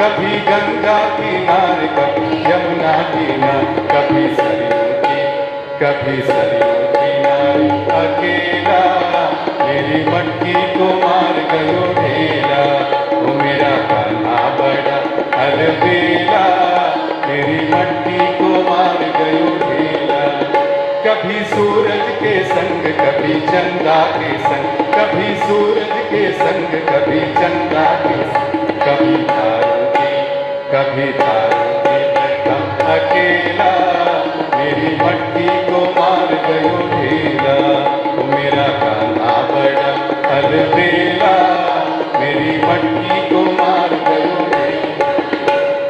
कभी गंगा किनारे कभी यमुना किनारे कभी सरयू किनारे अकेला मेरी मटकी को मार गयो ढेला। वो मेरा कान्हा बड़ा अलबेला मेरी मटकी को मार गयो ढेला। कभी सूरज के संग कभी चंदा के संग, कभी सूरज के संग कभी चंदा के संग, कभी तारों के बैठा अकेला मेरी मटकी को मार गयो ढेला। वो मेरा कान्हा बड़ा अलबेला मेरी मटकी को मार गयो ढेला।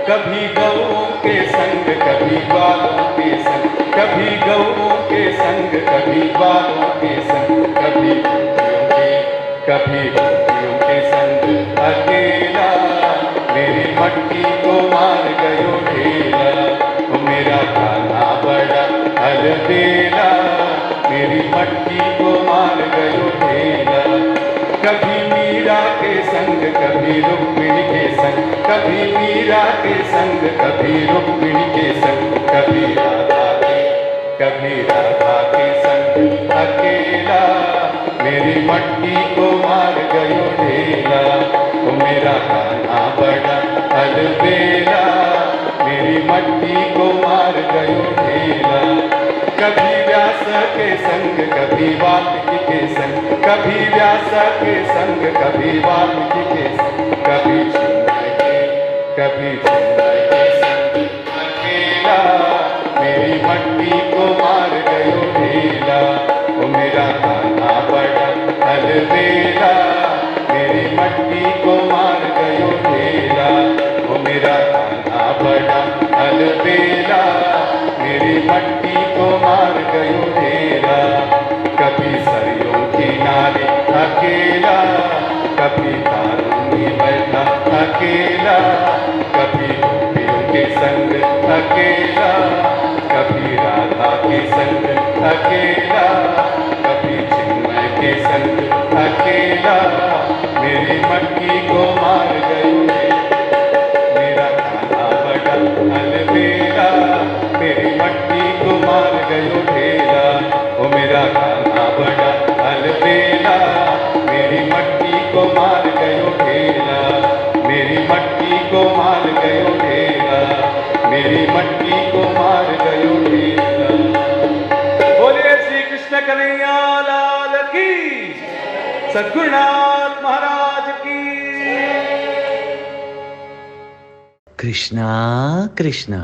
कभी गौओं के संग कभी बालों के संग, कभी गौओं के संग कभी बालों के संग, कभी गोपियों के संग अकेला मेरी मटकी को मार गयो ढेला। वो मेरा कान्हा बड़ा अलबेला मेरी मटकी को मार गयो ढेला। कभी मीरा के संग कभी रुक्मिणी के संग, कभी मीरा के संग कभी रुक्मिणी के संग, कभी राधा के संग अकेला मेरी मटकी को मार गयो ढेला। वो मेरा कान्हा बड़ा अलबेला मेरी मटकी को मार गयो ढेला। कभी व्यास के संग कभी वाल्मीकि के संग, कभी व्यास के संग कभी वाल्मीकि के संग, कभी चिन्मय के संग अकेला मेरी मटकी को मार गयो ढेला। वो मेरा कान्हा बड़ा अलबेला मेरी मटकी को मार गयो ढेला। वो मेरा कान्हा बड़ा अलबेला मेरी मटकी को मार गयो ढेला। कभी सरयू किनारे अकेला कभी तारों में बैठा अकेला, कभी गोपियों के संग अकेला, कभी राधा के संग अकेला, कभी चिन्मय के संग अकेला मेरी मटकी को मार गयो मेरा कान्हा बड़ा अलबेला मेरी मटकी को मार गयो ढेला। वो मेरा कान्हा बड़ा अलबेला मेरी मटकी को मार गयो ढेला, मेरी मटकी को मार गयो ढेला, मेरी मटकी को मार गयो ढेला। बोलिए श्री कृष्ण कन्हैया लाल की, सद्गुरुनाथ महाराज की। Krishna Krishna.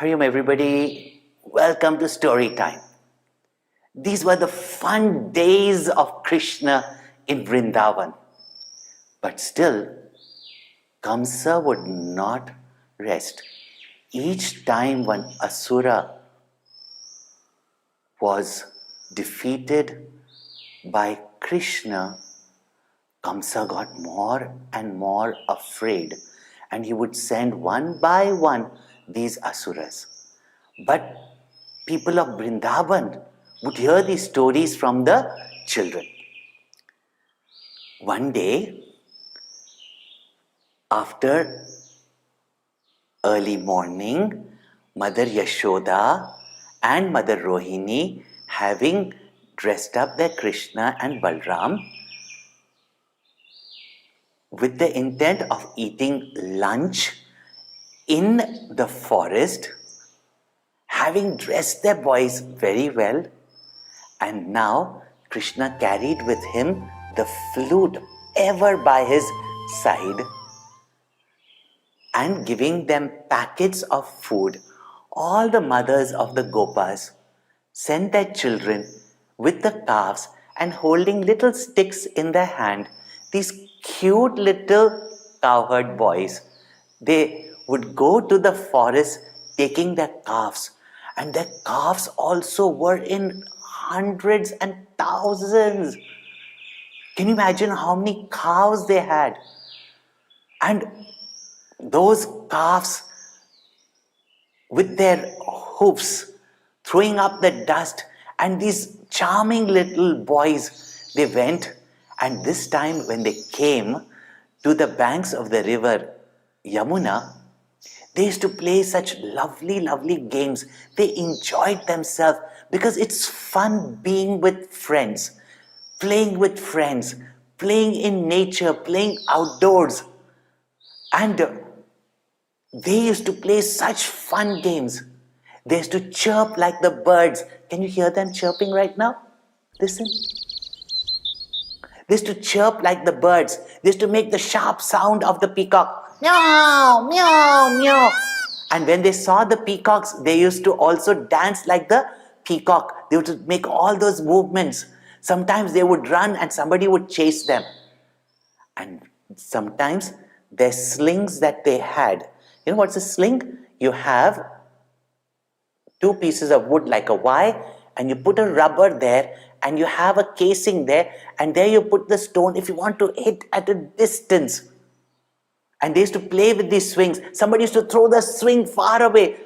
Hariom everybody, welcome to story time. These were the fun days of Krishna in Vrindavan. But still, Kamsa would not rest. Each time one Asura was defeated by Krishna, Kamsa got more and more afraid, and he would send one by one these Asuras. But people of Vrindavan would hear these stories from the children. One day, after early morning, Mother Yashoda and Mother Rohini, having dressed up their Krishna and Balram with the intent of eating lunch in the forest, having dressed their boys very well, and now Krishna carried with him the flute ever by his side, and giving them packets of food. All the mothers of the Gopas sent their children with the calves and holding little sticks in their hand. These cute little cowherd boys, they would go to the forest taking their calves, and their calves also were in hundreds and thousands. Can you imagine how many cows they had? And those calves with their hoofs throwing up the dust, and these charming little boys, they went, and this time when they came to the banks of the river Yamuna, they used to play such lovely, lovely games. They enjoyed themselves because it's fun being with friends, playing in nature, playing outdoors. And they used to play such fun games. They used to chirp like the birds. Can you hear them chirping right now? Listen. They used to chirp like the birds. They used to make the sharp sound of the peacock. Meow, meow, meow. And when they saw the peacocks, they used to also dance like the peacock. They would make all those movements. Sometimes they would run and somebody would chase them. And sometimes their slings that they had. You know what's a sling? You have two pieces of wood like a Y, and you put a rubber there, and you have a casing there, and there you put the stone if you want to hit at a distance. And they used to play with these swings. Somebody used to throw the swing far away,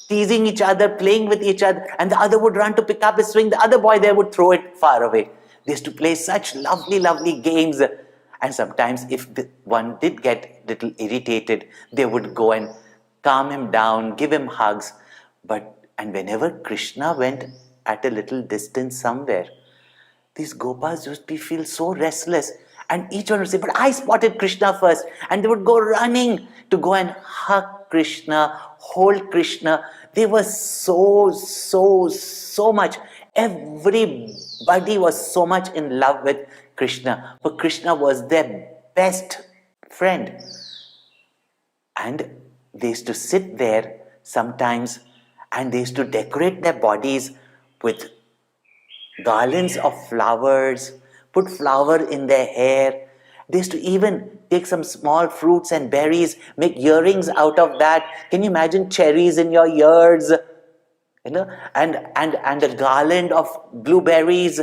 teasing each other, playing with each other, and the other would run to pick up his swing. The other boy there would throw it far away. They used to play such lovely, lovely games. And sometimes if one did get a little irritated, they would go and calm him down, give him hugs. And whenever Krishna went at a little distance somewhere, these Gopas used to feel so restless. And each one would say, but I spotted Krishna first. And they would go running to go and hug Krishna, hold Krishna. They were so much. Everybody was so much in love with Krishna. For Krishna was their best friend. And they used to sit there sometimes, and they used to decorate their bodies with garlands of flowers, put flower in their hair. They used to even take some small fruits and berries, make earrings out of that. Can you imagine cherries in your ears? You know, and a garland of blueberries.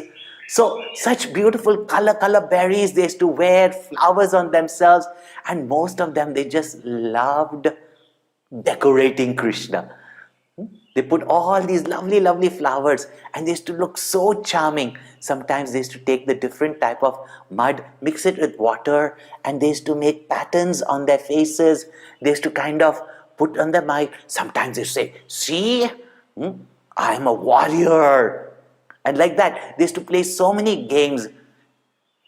So such beautiful color berries. They used to wear flowers on themselves, and most of them, they just loved decorating Krishna. They put all these lovely, lovely flowers, and they used to look so charming. Sometimes they used to take the different type of mud, mix it with water, and they used to make patterns on their faces. They used to kind of put on their mind. Sometimes they say, see, I'm a warrior. And like that, they used to play so many games,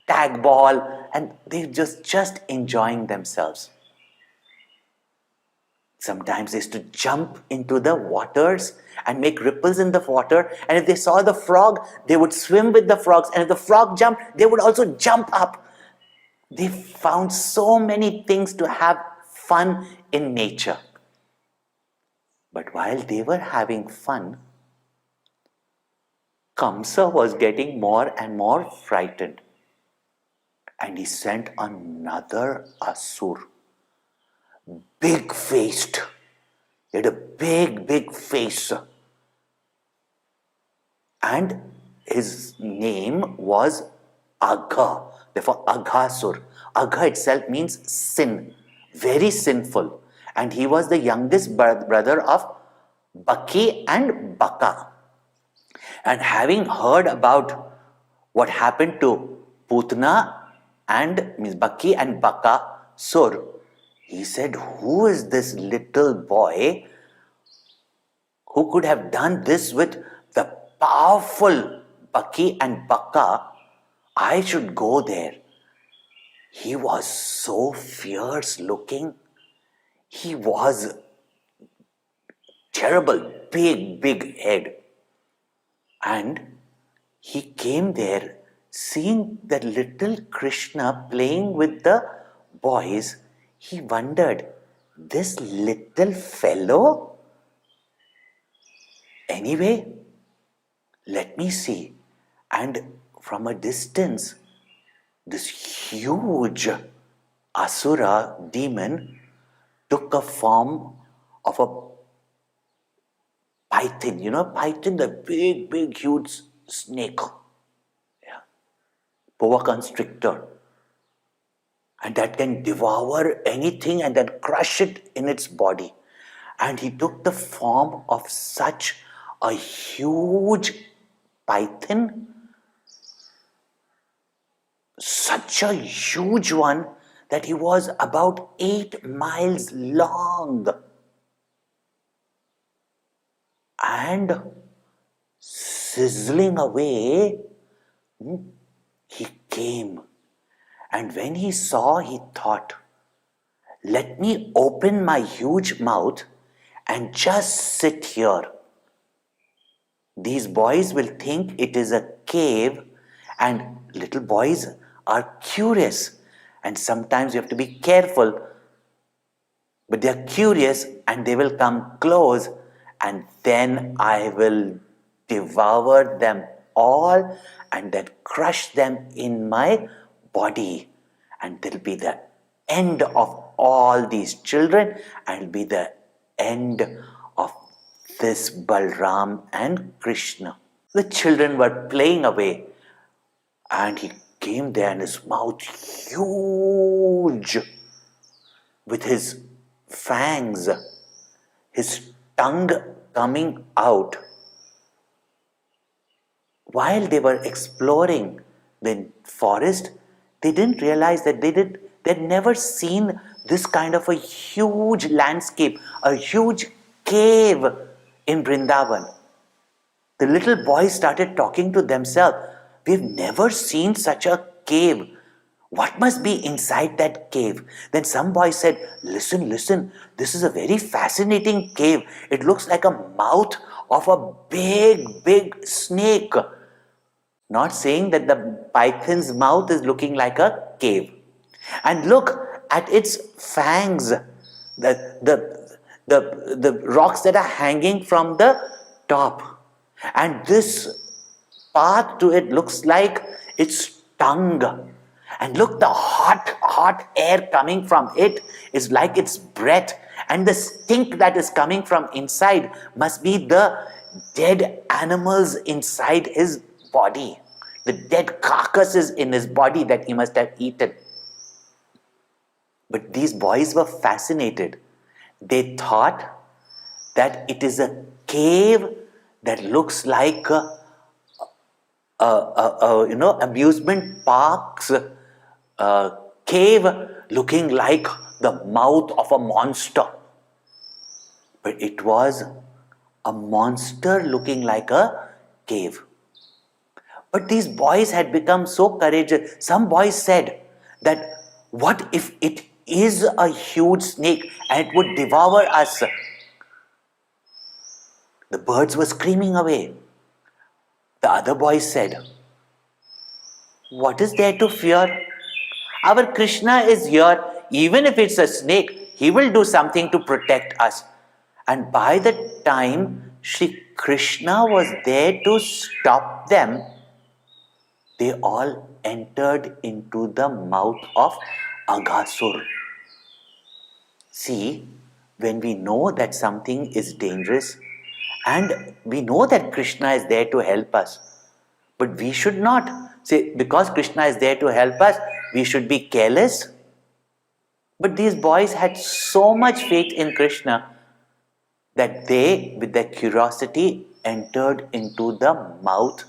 tag ball, and they just enjoying themselves. Sometimes they used to jump into the waters and make ripples in the water. And if they saw the frog, they would swim with the frogs. And if the frog jumped, they would also jump up. They found so many things to have fun in nature. But while they were having fun, Kamsa was getting more and more frightened. And he sent another Asur. Big-faced. He had a big face. And his name was Agha. Therefore, Aghasura. Agha itself means sin. Very sinful. And he was the youngest brother of Baki and Baka. And having heard about what happened to Putna and Ms. Baki and Baka Sur, he said, who is this little boy who could have done this with the powerful Baki and Baka? I should go there. He was so fierce looking. He was terrible, big head. And he came there, seeing the little Krishna playing with the boys. He wondered, this little fellow? Anyway, let me see. And from a distance, this huge Asura demon took a form of a python. You know, python, the big, huge snake. Yeah. Boa constrictor. and that can devour anything and then crush it in its body. And he took the form of such a huge python, such a huge one that he was about 8 miles long. And sizzling away, he came. And when he saw, he thought, let me open my huge mouth and just sit here. These boys will think it is a cave, and little boys are curious. And sometimes you have to be careful, but they are curious and they will come close, and then I will devour them all and then crush them in my body. And it will be the end of all these children, and it will be the end of this Balram and Krishna. The children were playing away, and he came there, and his mouth huge, with his fangs, his tongue coming out. While they were exploring the forest, they didn't realize that they'd never seen this kind of a huge landscape, a huge cave in Vrindavan. The little boys started talking to themselves. We've never seen such a cave. What must be inside that cave? Then some boy said, listen, this is a very fascinating cave. It looks like a mouth of a big snake. Not saying that the python's mouth is looking like a cave. And look at its fangs, the rocks that are hanging from the top. And this path to it looks like its tongue. And look, the hot air coming from it is like its breath. And the stink that is coming from inside must be the dead animals inside his body, the dead carcasses in his body that he must have eaten. But these boys were fascinated. They thought that it is a cave that looks like amusement parks cave, looking like the mouth of a monster. But it was a monster looking like a cave. But these boys had become so courageous. Some boys said that, what if it is a huge snake and it would devour us? The birds were screaming away. The other boys said, what is there to fear? Our Krishna is here. Even if it's a snake, he will do something to protect us. And by the time Shri Krishna was there to stop them, they all entered into the mouth of Aghasura. See, when we know that something is dangerous, and we know that Krishna is there to help us, but we should not say, because Krishna is there to help us, we should be careless. But these boys had so much faith in Krishna that they, with their curiosity, entered into the mouth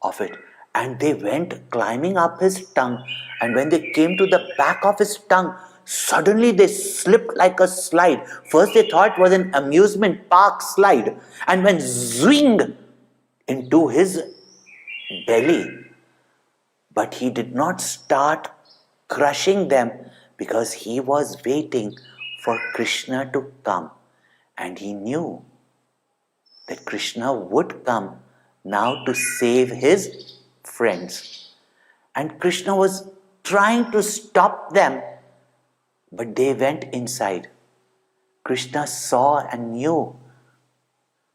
of it. And they went climbing up his tongue. And when they came to the back of his tongue, suddenly they slipped like a slide. First they thought it was an amusement park slide, and went zwing into his belly. But he did not start crushing them, because he was waiting for Krishna to come. And he knew that Krishna would come now to save his friends. And Krishna was trying to stop them, but they went inside. Krishna saw and knew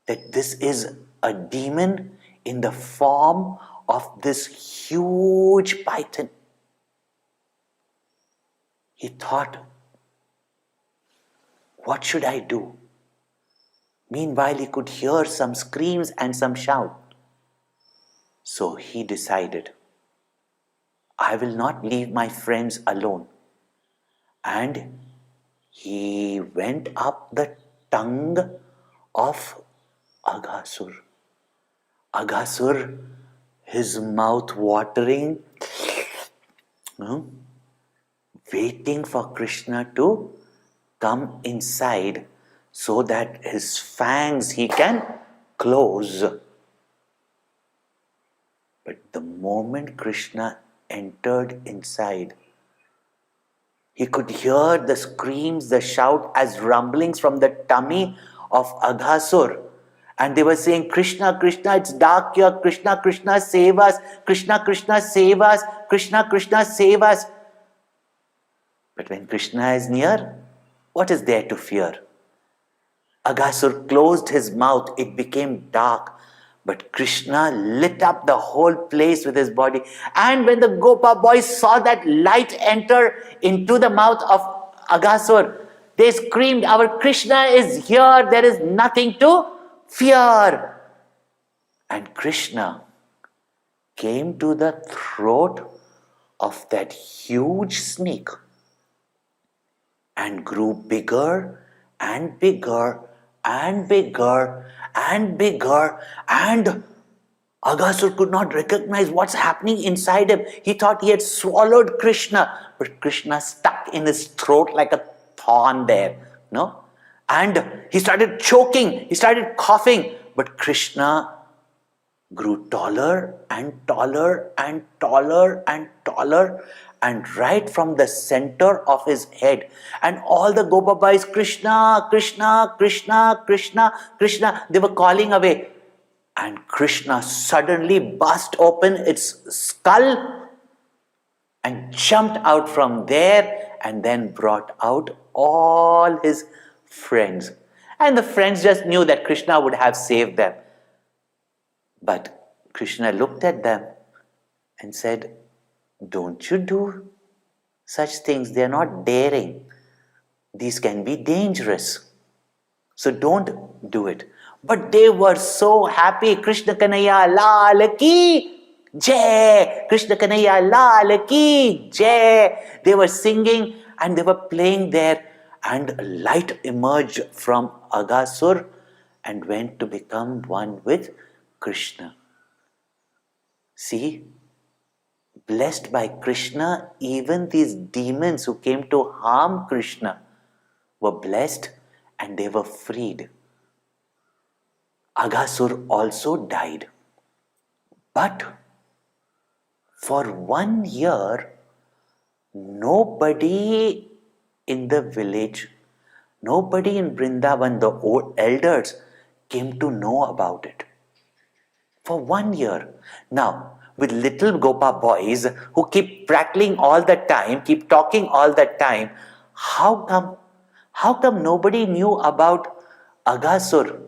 that this is a demon in the form of this huge python. He thought, what should I do? Meanwhile, he could hear some screams and some shout. So he decided, I will not leave my friends alone. and he went up the tongue of Aghasur. Aghasur, his mouth watering, waiting for Krishna to come inside so that his fangs he can close. But the moment Krishna entered inside, he could hear the screams, the shout as rumblings from the tummy of Aghasur. And they were saying, Krishna, Krishna, it's dark here. Krishna, Krishna, save us. Krishna, Krishna, save us. Krishna, Krishna, save us. But when Krishna is near, what is there to fear? Aghasur closed his mouth. It became dark. But Krishna lit up the whole place with his body. And when the Gopa boys saw that light enter into the mouth of Aghasur, they screamed, our Krishna is here. There is nothing to fear. And Krishna came to the throat of that huge snake and grew bigger and bigger and bigger and bigger, and Aghasur could not recognize what's happening inside him. He thought he had swallowed Krishna, but Krishna stuck in his throat like a thorn there, no? And he started choking, he started coughing, but Krishna grew taller and taller and taller and taller, and right from the center of his head, and all the Gopa boys, Krishna, Krishna, Krishna, Krishna, Krishna, they were calling away. And Krishna suddenly burst open its skull and jumped out from there, and then brought out all his friends. And the friends just knew that Krishna would have saved them. But Krishna looked at them and said, don't you do such things. They are not daring. These can be dangerous. So don't do it. But they were so happy. Krishna Kanhaiya Laal ki Jai! Krishna Kanhaiya Laal ki Jai! They were singing and they were playing there, and a light emerged from Aghasur and went to become one with Krishna. See, blessed by Krishna, even these demons who came to harm Krishna were blessed and they were freed. Aghasur also died. But for 1 year, nobody in the village, nobody in Vrindavan, the old elders, came to know about it. For 1 year. Now, with little Gopa boys who keep prattling all the time, keep talking all the time, how come nobody knew about Aghasur?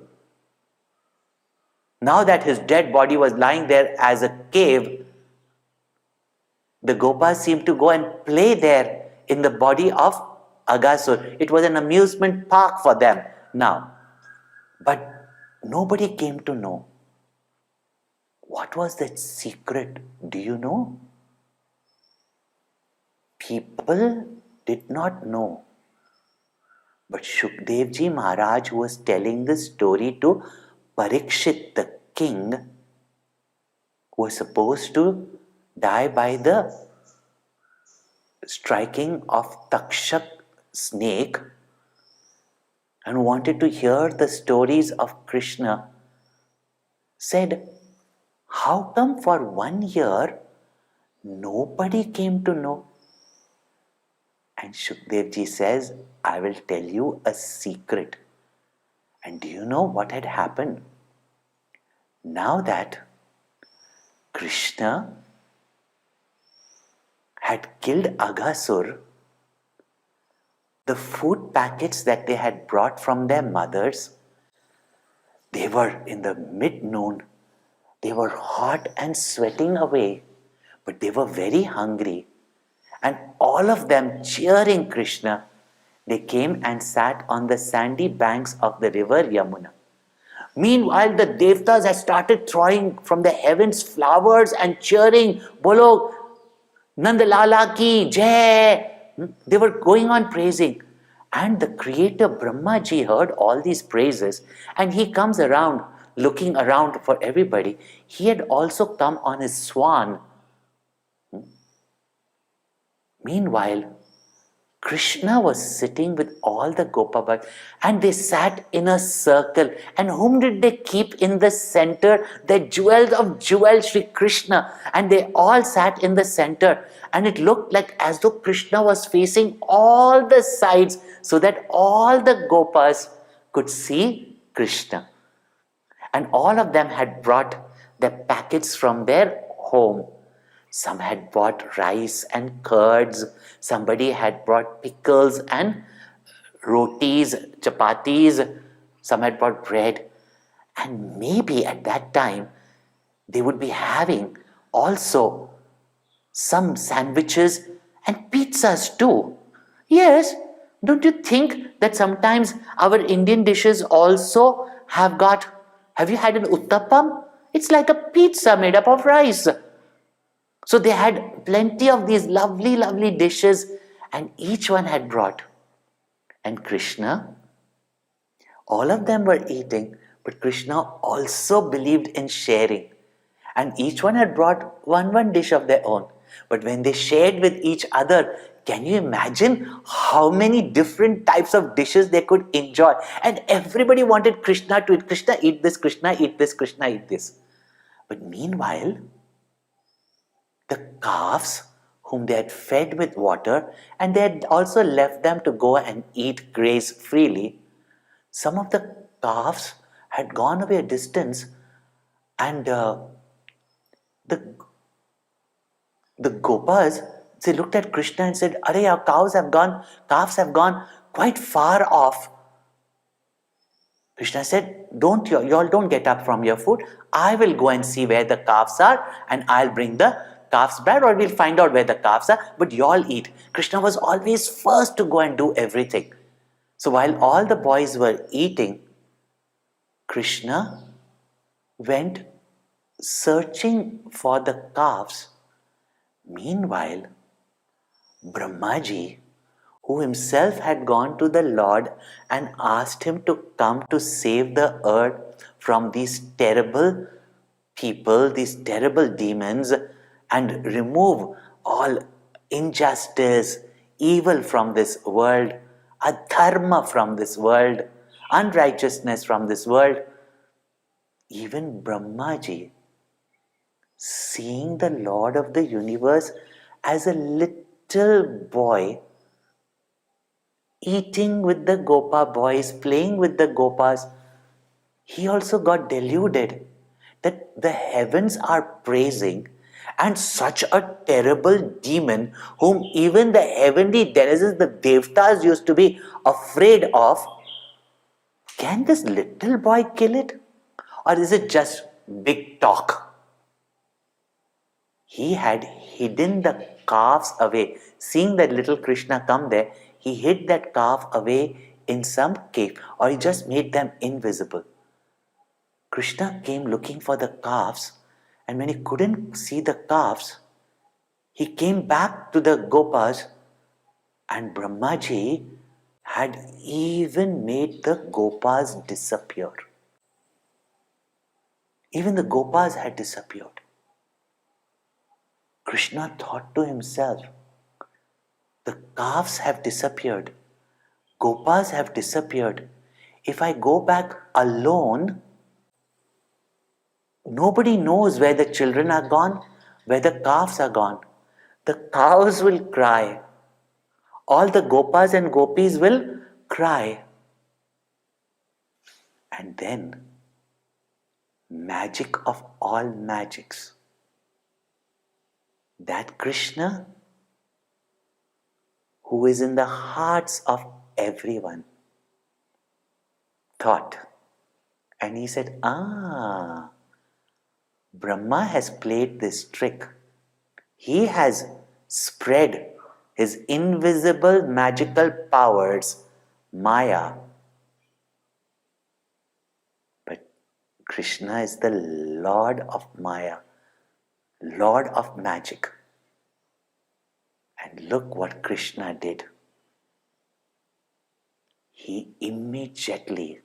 Now that his dead body was lying there as a cave, the Gopas seemed to go and play there in the body of Aghasur. It was an amusement park for them now. But nobody came to know. What was that secret? Do you know? People did not know. But Shukdevji Maharaj, who was telling this story to Parikshit, the king, who was supposed to die by the striking of Takshak snake, and wanted to hear the stories of Krishna, said, how come for 1 year nobody came to know? And Shukdevji says, I will tell you a secret. And do you know what had happened? Now that Krishna had killed Aghasur, the food packets that they had brought from their mothers, they were in the mid-noon. They were hot and sweating away, but they were very hungry. And all of them cheering Krishna, they came and sat on the sandy banks of the river Yamuna. Meanwhile, the Devtas had started throwing from the heavens flowers and cheering, Bolo Nandalala ki Jai! They were going on praising. And the creator Brahmaji heard all these praises and he comes around looking around for everybody. He had also come on his swan. Meanwhile, Krishna was sitting with all the Gopa and they sat in a circle. And whom did they keep in the center? The jewels of jewels, Sri Krishna. And they all sat in the center. And it looked like as though Krishna was facing all the sides so that all the Gopas could see Krishna. And all of them had brought their packets from their home. Some had brought rice and curds. Somebody had brought pickles and rotis, chapatis. Some had brought bread. And maybe at that time, they would be having also some sandwiches and pizzas too. Yes, don't you think that sometimes our Indian dishes also have you had an uttapam? It's like a pizza made up of rice. So they had plenty of these lovely, lovely dishes and each one had brought. And Krishna, all of them were eating, but Krishna also believed in sharing. And each one had brought one dish of their own. But when they shared with each other, can you imagine how many different types of dishes they could enjoy? And everybody wanted Krishna to eat. Krishna, eat this, Krishna, eat this, Krishna, eat this. But meanwhile, the calves whom they had fed with water and they had also left them to go and eat graze freely, some of the calves had gone away a distance and the Gopas, they looked at Krishna and said, "Arey, our calves have gone quite far off." Krishna said, you all don't get up from your food. I will go and see where the calves are and I'll bring the calves back, or we'll find out where the calves are, but you all eat. Krishna was always first to go and do everything. So while all the boys were eating, Krishna went searching for the calves. Meanwhile, Brahmaji, who himself had gone to the Lord and asked him to come to save the earth from these terrible people, these terrible demons, and remove all injustice, evil from this world, adharma from this world, unrighteousness from this world. Even Brahmaji, seeing the Lord of the universe as a little boy, eating with the Gopa boys, playing with the Gopas, he also got deluded that the heavens are praising and such a terrible demon whom even the heavenly denizens, the Devatas, used to be afraid of. Can this little boy kill it? Or is it just big talk? He had hidden the calves away. Seeing that little Krishna come there, he hid that calf away in some cave, or he just made them invisible. Krishna came looking for the calves, and when he couldn't see the calves, he came back to the Gopas, and Brahmaji had even made the Gopas disappear. Even the Gopas had disappeared. Krishna thought to himself, the calves have disappeared, Gopas have disappeared. If I go back alone, nobody knows where the children are gone, where the calves are gone. The cows will cry. All the Gopas and Gopis will cry. And then, magic of all magics, that Krishna, who is in the hearts of everyone, thought. And he said, Brahma has played this trick. He has spread his invisible magical powers, Maya. But Krishna is the Lord of Maya, Lord of magic. And look what Krishna did. He immediately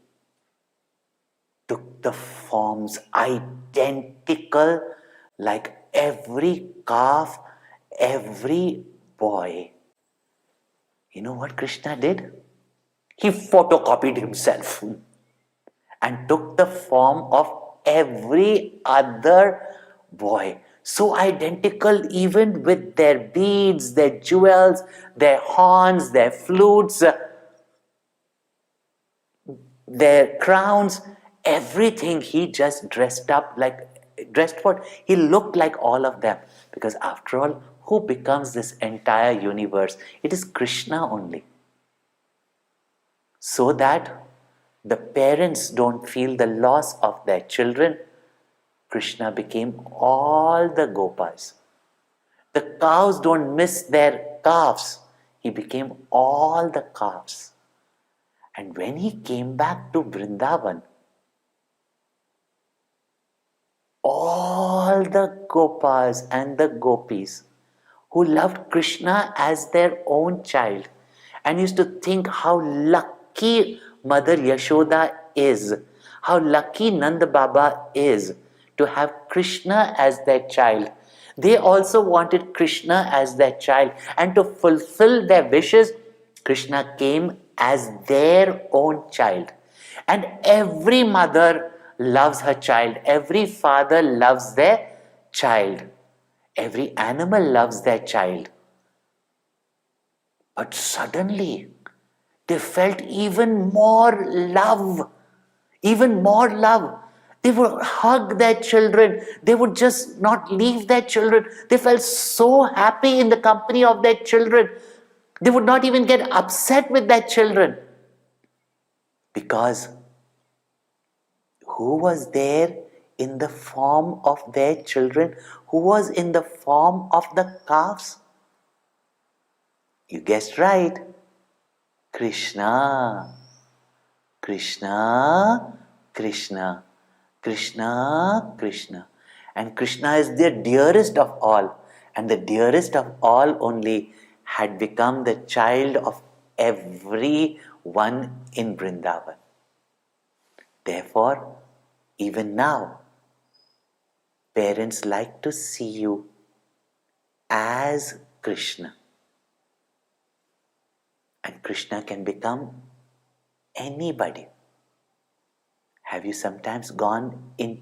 took the forms identical like every calf, every boy. You know what Krishna did? He photocopied himself and took the form of every other boy. So identical, even with their beads, their jewels, their horns, their flutes, their crowns, everything. He just dressed up like, dressed what? He looked like all of them. Because after all, who becomes this entire universe? It is Krishna only. So that the parents don't feel the loss of their children, Krishna became all the Gopas. The cows don't miss their calves. He became all the calves. And when he came back to Vrindavan, all the Gopas and the Gopis who loved Krishna as their own child and used to think how lucky Mother Yashoda is, how lucky Nanda Baba is to have Krishna as their child. They also wanted Krishna as their child, and to fulfill their wishes, Krishna came as their own child. And every mother loves her child, every father loves their child, every animal loves their child. But suddenly, they felt even more love, even more love. They would hug their children. They would just not leave their children. They felt so happy in the company of their children. They would not even get upset with their children. Because who was there in the form of their children? Who was in the form of the calves? You guessed right. Krishna. Krishna, Krishna, Krishna, Krishna. And Krishna is the dearest of all. And the dearest of all only had become the child of every one in Vrindavan. Therefore, even now, parents like to see you as Krishna. And Krishna can become anybody. Have you sometimes gone in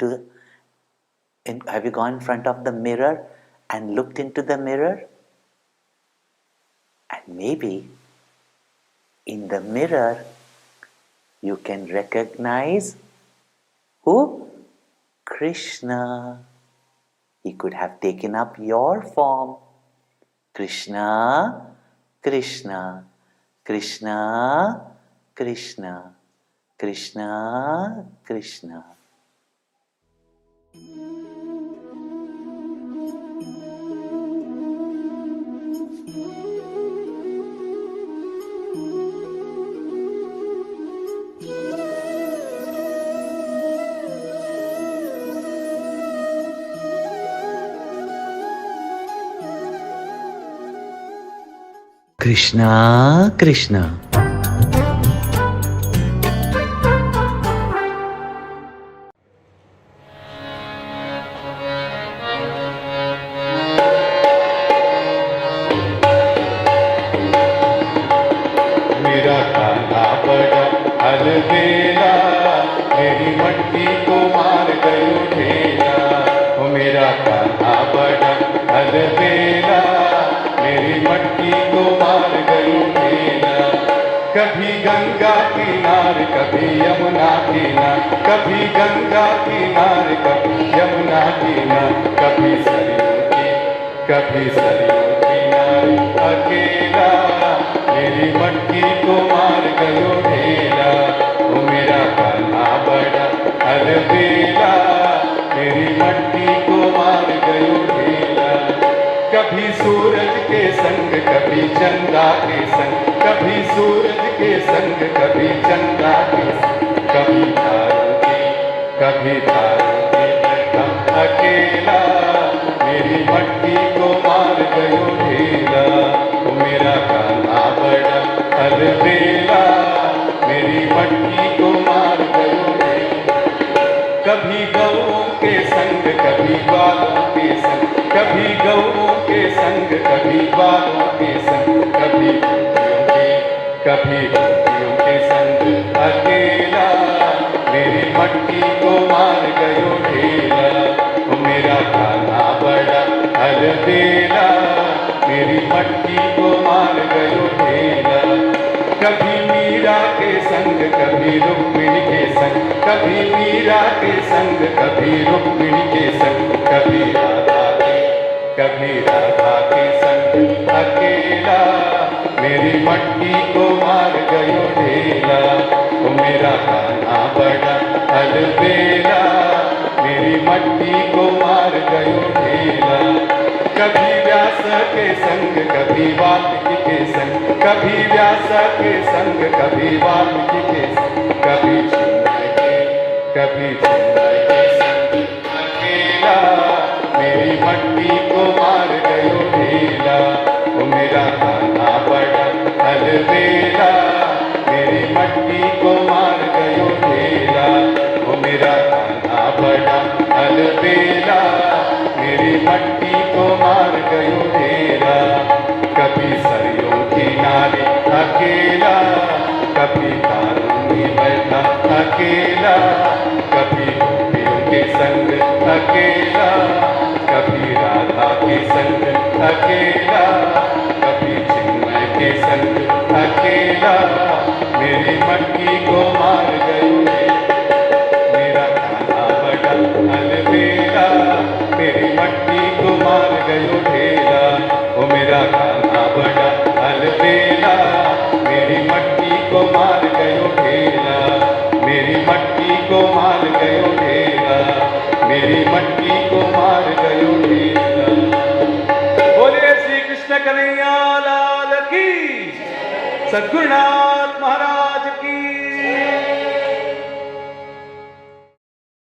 front of the mirror and looked into the mirror? And maybe in the mirror you can recognize who? Krishna. He could have taken up your form. Krishna, Krishna, Krishna, Krishna, Krishna, Krishna. Krishna Krishna. मेरा कान्हा बड़ा अलबेला, मेरी मटकी को मार गयो ढेला। ओ मेरा कान्हा बड़ा अलबेला, मेरी मटकी को मार गयो ढेला। कभी गंगा किनार कभी यमुना किनार, कभी गंगा किनार कभी यमुना किनार, कभी सरयू किनार अकेला, मेरी मटकी को मार गयो ढेला। वो मेरा कान्हा बड़ा अलबेला, मेरी मटकी को मार गयो ढेला। कभी सूरज के संग कभी चंदा के संग, कभी सूरज के संग कभी चंदा के संग, कभी तारों की बैठा अकेला, मेरी मटकी को मार गयो ढेला। अलबेला मेरी मटकी को मार गयो ढेला। कभी गौओं के संग कभी ग्वालों के संग, कभी गौओं के संग कभी ग्वालों के संग, कभी गोपियों के संग अकेला मेरी मटकी को मार गयो ढेला। ओ मेरा कान्हा बड़ा अलबेला मेरी मटकी को मार गयो ढेला। कभी मीरा के संग कभी रुक्मिणी के संग, कभी मीरा के संग कभी रुक्मिणी के संग, कभी राधा के संग अकेला मेरी मटकी को मार गयो ढेला। ओ मेरा कान्हा बड़ा अलबेला मेरी मटकी को मार गयो ढेला। कभी व्यास के संग कभी वाल्मीकि के संग, कभी व्यास के संग कभी वाल्मीकि के संग, कभी चिन्मय के संग अकेला मेरी मटकी को मार गयो ढेला। ओ मेरा कान्हा बड़ा अलबेला मेरी मटकी को मार गयो ढेला। ओ मेरा कान्हा बड़ा अलबेला मेरी मटकी को मार गयो ढेला। कभी सरयों किनारे अकेला, कभी तारों में बैठा अकेला, कभी गोपियों के संग अकेला, कभी राधा के संग अकेला, कभी चिन्मय के संग अकेला मेरी मटकी को मार गयो मेरा कान्हा बड़ा अलबेला मेरी मटकी को मार गयो ढेला। ओ मेरा कान्हा बड़ा अलबेला मेरी मटकी को मार गयो ढेला, मेरी मटकी को मार गयो ढेला, मेरी मटकी को मार गयो ढेला। बोलिए श्री कृष्ण कन्हैया लाल की। सद्गुरुनाथ